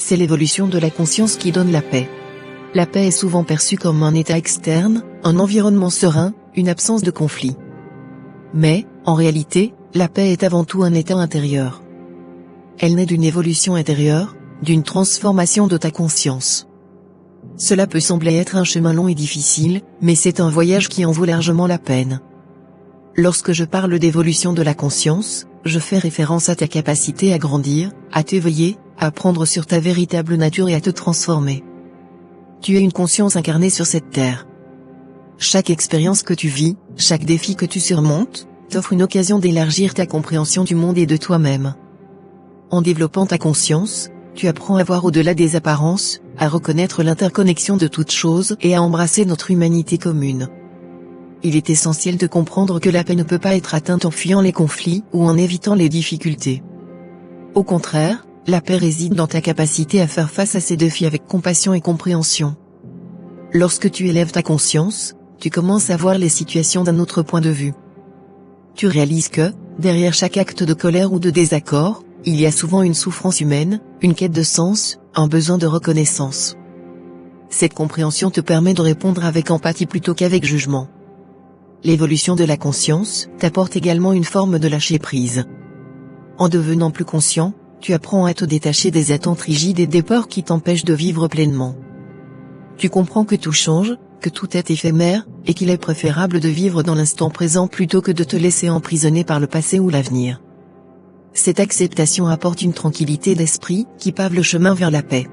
c'est l'évolution de la conscience qui donne la paix. La paix est souvent perçue comme un état externe, un environnement serein, une absence de conflit. Mais, en réalité, la paix est avant tout un état intérieur. Elle naît d'une évolution intérieure, d'une transformation de ta conscience. Cela peut sembler être un chemin long et difficile, mais c'est un voyage qui en vaut largement la peine. Lorsque je parle d'évolution de la conscience, je fais référence à ta capacité à grandir, à t'éveiller, à prendre sur ta véritable nature et à te transformer. Tu es une conscience incarnée sur cette terre. Chaque expérience que tu vis, chaque défi que tu surmontes, t'offre une occasion d'élargir ta compréhension du monde et de toi-même. En développant ta conscience, tu apprends à voir au-delà des apparences, à reconnaître l'interconnexion de toutes choses et à embrasser notre humanité commune. Il est essentiel de comprendre que la paix ne peut pas être atteinte en fuyant les conflits ou en évitant les difficultés. Au contraire, la paix réside dans ta capacité à faire face à ces défis avec compassion et compréhension. Lorsque tu élèves ta conscience, tu commences à voir les situations d'un autre point de vue. Tu réalises que, derrière chaque acte de colère ou de désaccord, il y a souvent une souffrance humaine, une quête de sens, un besoin de reconnaissance. Cette compréhension te permet de répondre avec empathie plutôt qu'avec jugement. L'évolution de la conscience t'apporte également une forme de lâcher-prise. En devenant plus conscient, tu apprends à te détacher des attentes rigides et des peurs qui t'empêchent de vivre pleinement. Tu comprends que tout change, que tout est éphémère, et qu'il est préférable de vivre dans l'instant présent plutôt que de te laisser emprisonner par le passé ou l'avenir. Cette acceptation apporte une tranquillité d'esprit qui pave le chemin vers la paix.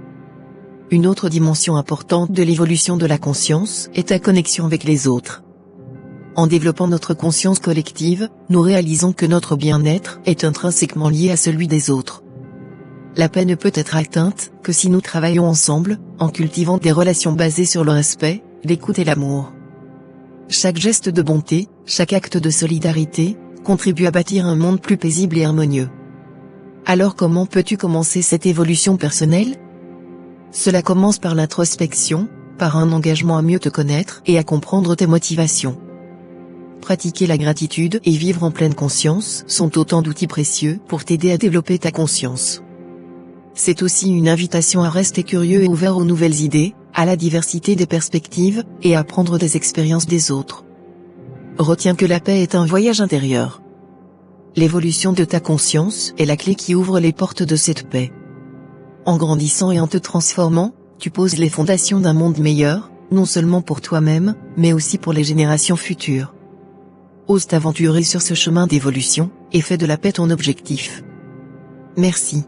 Une autre dimension importante de l'évolution de la conscience est ta connexion avec les autres. En développant notre conscience collective, nous réalisons que notre bien-être est intrinsèquement lié à celui des autres. La paix ne peut être atteinte que si nous travaillons ensemble, en cultivant des relations basées sur le respect, l'écoute et l'amour. Chaque geste de bonté, chaque acte de solidarité, contribue à bâtir un monde plus paisible et harmonieux. Alors comment peux-tu commencer cette évolution personnelle ? Cela commence par l'introspection, par un engagement à mieux te connaître et à comprendre tes motivations. Pratiquer la gratitude et vivre en pleine conscience sont autant d'outils précieux pour t'aider à développer ta conscience. C'est aussi une invitation à rester curieux et ouvert aux nouvelles idées, à la diversité des perspectives, et à prendre des expériences des autres. Retiens que la paix est un voyage intérieur. L'évolution de ta conscience est la clé qui ouvre les portes de cette paix. En grandissant et en te transformant, tu poses les fondations d'un monde meilleur, non seulement pour toi-même, mais aussi pour les générations futures. Ose t'aventurer sur ce chemin d'évolution, et fais de la paix ton objectif. Merci.